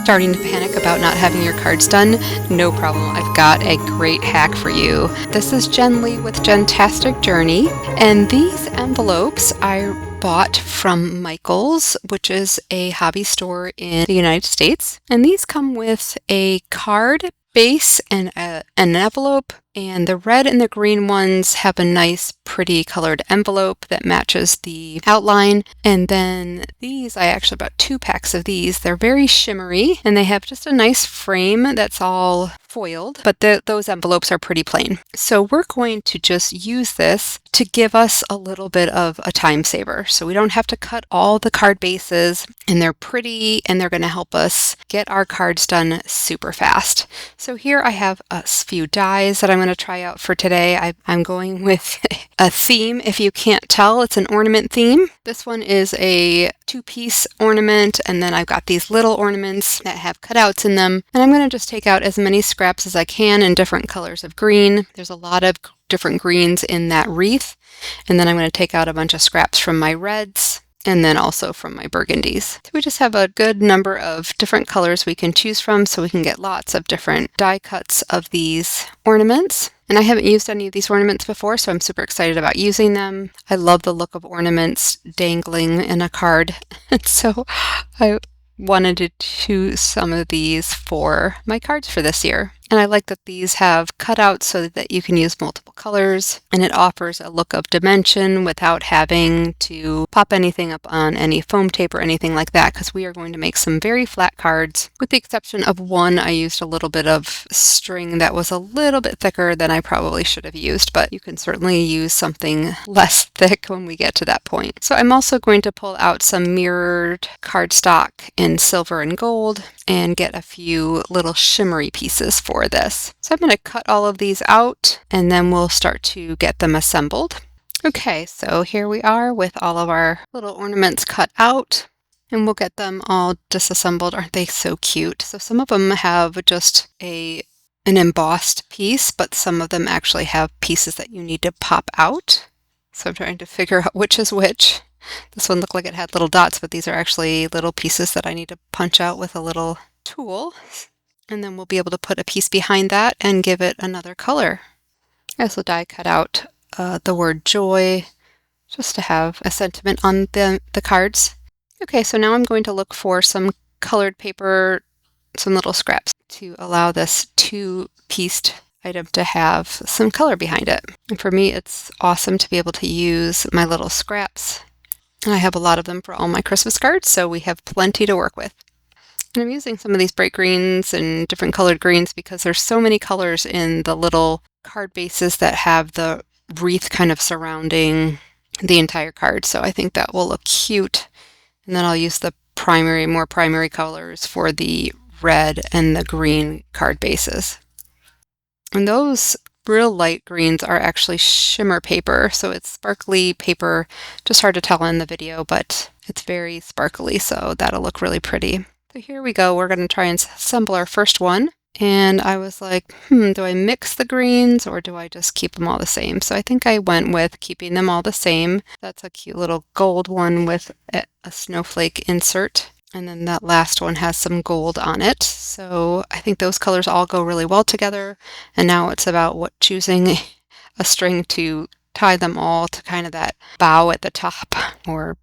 Starting to panic about not having your cards done? No problem, I've got a great hack for you. This is Jen Lee with Jentastic Journey, and these envelopes I bought from Michael's, which is a hobby store in the United States. And these come with a card base and an envelope, and the red and the green ones have a nice pretty colored envelope that matches the outline. And then these, I actually bought 2 packs of these. They're very shimmery and they have just a nice frame that's all foiled, but those envelopes are pretty plain. So we're going to just use this to give us a little bit of a time saver. So we don't have to cut all the card bases, and they're pretty and they're going to help us get our cards done super fast. So here I have a few dies that I'm going to try out for today. I'm going with a theme. If you can't tell, it's an ornament theme. This one is a 2-piece ornament, and then I've got these little ornaments that have cutouts in them. And I'm going to just take out as many scraps as I can in different colors of green. There's a lot of different greens in that wreath. And then I'm going to take out a bunch of scraps from my reds, and then also from my burgundies. So we just have a good number of different colors we can choose from, so we can get lots of different die cuts of these ornaments. And I haven't used any of these ornaments before, so I'm super excited about using them. I love the look of ornaments dangling in a card. And so I wanted to choose some of these for my cards for this year. And I like that these have cutouts so that you can use multiple colors, and it offers a look of dimension without having to pop anything up on any foam tape or anything like that, because we are going to make some very flat cards. With the exception of one, I used a little bit of string that was a little bit thicker than I probably should have used, but you can certainly use something less thick when we get to that point. So I'm also going to pull out some mirrored cardstock in silver and gold and get a few little shimmery pieces for this. So I'm going to cut all of these out, and then we'll start to get them assembled. Okay, so here we are with all of our little ornaments cut out, and we'll get them all disassembled. Aren't they so cute? So some of them have just an embossed piece, but some of them actually have pieces that you need to pop out. So I'm trying to figure out which is which. This one looked like it had little dots, but these are actually little pieces that I need to punch out with a little tool. And then we'll be able to put a piece behind that and give it another color. I also die cut out the word joy, just to have a sentiment on the cards. Okay, so now I'm going to look for some colored paper, some little scraps, to allow this 2-pieced item to have some color behind it. And for me, it's awesome to be able to use my little scraps. And I have a lot of them for all my Christmas cards, so we have plenty to work with. And I'm using some of these bright greens and different colored greens because there's so many colors in the little card bases that have the wreath kind of surrounding the entire card. So I think that will look cute. And then I'll use the more primary colors for the red and the green card bases. And those real light greens are actually shimmer paper, so it's sparkly paper, just hard to tell in the video, but it's very sparkly, so that'll look really pretty. So here we go, we're going to try and assemble our first one, and I was like, do I mix the greens or do I just keep them all the same? So I think I went with keeping them all the same. That's a cute little gold one with a snowflake insert. And then that last one has some gold on it. So I think those colors all go really well together. And now it's about choosing a string to tie them all to kind of that bow at the top, or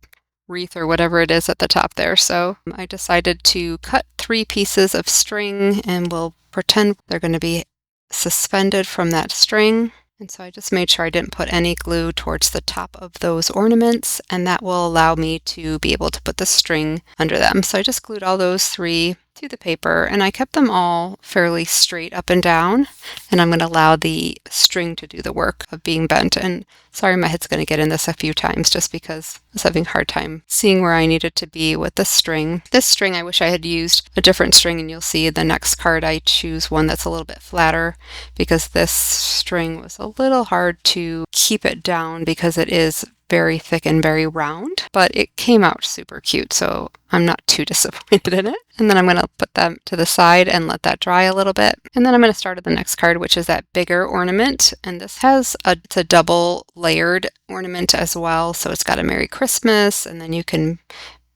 wreath, or whatever it is at the top there. So I decided to cut 3 pieces of string, and we'll pretend they're going to be suspended from that string. And so I just made sure I didn't put any glue towards the top of those ornaments, and that will allow me to be able to put the string under them. So I just glued all those 3 to the paper, and I kept them all fairly straight up and down, and I'm going to allow the string to do the work of being bent. And sorry, my head's going to get in this a few times just because I was having a hard time seeing where I needed to be with the string. This string, I wish I had used a different string, and you'll see the next card I choose one that's a little bit flatter, because this string was a little hard to keep it down because it is very thick and very round, but it came out super cute, so I'm not too disappointed in it. And then I'm going to put them to the side and let that dry a little bit. And then I'm going to start at the next card, which is that bigger ornament. And this has it's a double layered ornament as well. So it's got a Merry Christmas, and then you can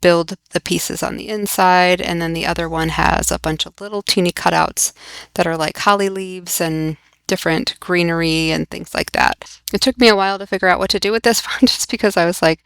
build the pieces on the inside, and then the other one has a bunch of little teeny cutouts that are like holly leaves and different greenery and things like that. It took me a while to figure out what to do with this one just because I was like,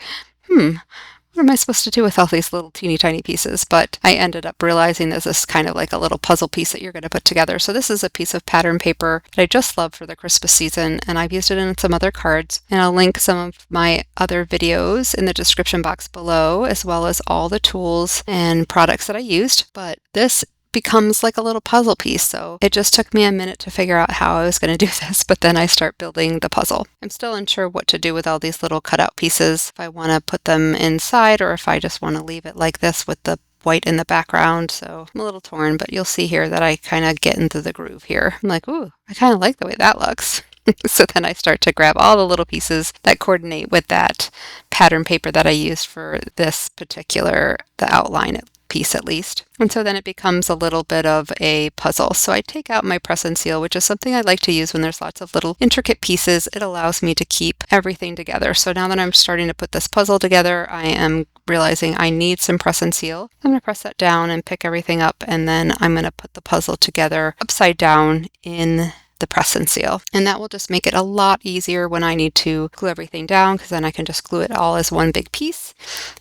what am I supposed to do with all these little teeny tiny pieces? But I ended up realizing this is kind of like a little puzzle piece that you're going to put together. So this is a piece of pattern paper that I just love for the Christmas season, and I've used it in some other cards. And I'll link some of my other videos in the description box below, as well as all the tools and products that I used. But this becomes like a little puzzle piece. So it just took me a minute to figure out how I was going to do this, but then I start building the puzzle. I'm still unsure what to do with all these little cutout pieces, if I want to put them inside or if I just want to leave it like this with the white in the background. So I'm a little torn, but you'll see here that I kind of get into the groove here. I'm like, ooh, I kind of like the way that looks. So then I start to grab all the little pieces that coordinate with that pattern paper that I used for this particular, the outline piece at least. And so then it becomes a little bit of a puzzle. So I take out my press and seal, which is something I like to use when there's lots of little intricate pieces. It allows me to keep everything together. So now that I'm starting to put this puzzle together, I am realizing I need some press and seal. I'm going to press that down and pick everything up, and then I'm going to put the puzzle together upside down in the press and seal. And that will just make it a lot easier when I need to glue everything down, because then I can just glue it all as one big piece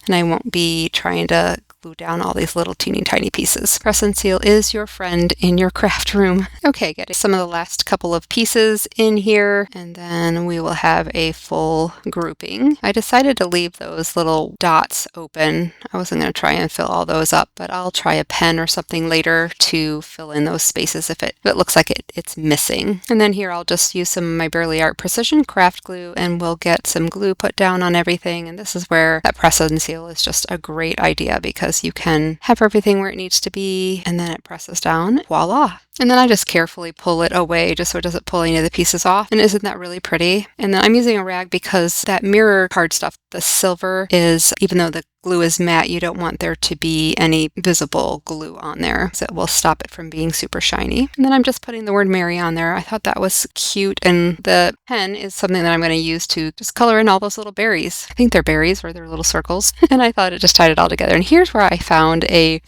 and I won't be trying to glue down all these little teeny tiny pieces. Press and seal is your friend in your craft room. Okay, get some of the last couple of pieces in here, and then we will have a full grouping. I decided to leave those little dots open. I wasn't going to try and fill all those up, but I'll try a pen or something later to fill in those spaces if it looks like it's missing. And then here I'll just use some of my Burley Art Precision Craft Glue, and we'll get some glue put down on everything. And this is where that press and seal is just a great idea, because you can have everything where it needs to be, and then it presses down. Voila! And then I just carefully pull it away just so it doesn't pull any of the pieces off. And isn't that really pretty? And then I'm using a rag because that mirror card stuff, the silver is, even though the glue is matte, you don't want there to be any visible glue on there, so it will stop it from being super shiny. And then I'm just putting the word Merry on there. I thought that was cute, and the pen is something that I'm going to use to just color in all those little berries. I think they're berries or they're little circles. And I thought it just tied it all together. And here's where I found a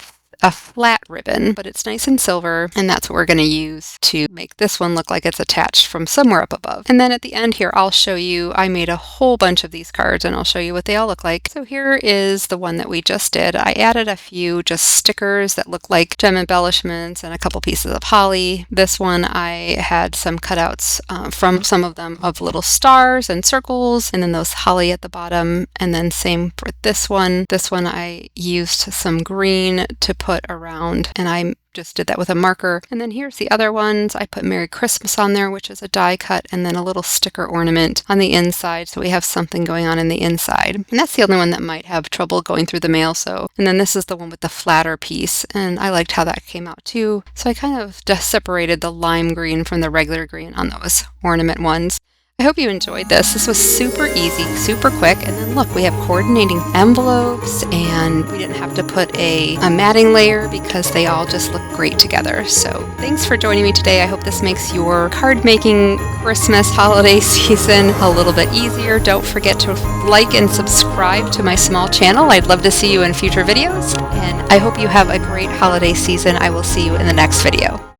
flat ribbon, but it's nice and silver, and that's what we're going to use to make this one look like it's attached from somewhere up above. And then at the end here, I'll show you, I made a whole bunch of these cards, and I'll show you what they all look like. So here is the one that we just did. I added a few just stickers that look like gem embellishments and a couple pieces of holly. This one I had some cutouts from some of them of little stars and circles, and then those holly at the bottom. And then same for this one. This one I used some green to put around, and I just did that with a marker. And then here's the other ones. I put Merry Christmas on there, which is a die cut, and then a little sticker ornament on the inside, so we have something going on in the inside. And that's the only one that might have trouble going through the mail. So, and then this is the one with the flatter piece, and I liked how that came out too. So I kind of just separated the lime green from the regular green on those ornament ones. I hope you enjoyed this. This was super easy, super quick. And then look, we have coordinating envelopes, and we didn't have to put a matting layer because they all just look great together. So thanks for joining me today. I hope this makes your card making Christmas holiday season a little bit easier. Don't forget to like and subscribe to my small channel. I'd love to see you in future videos, and I hope you have a great holiday season. I will see you in the next video.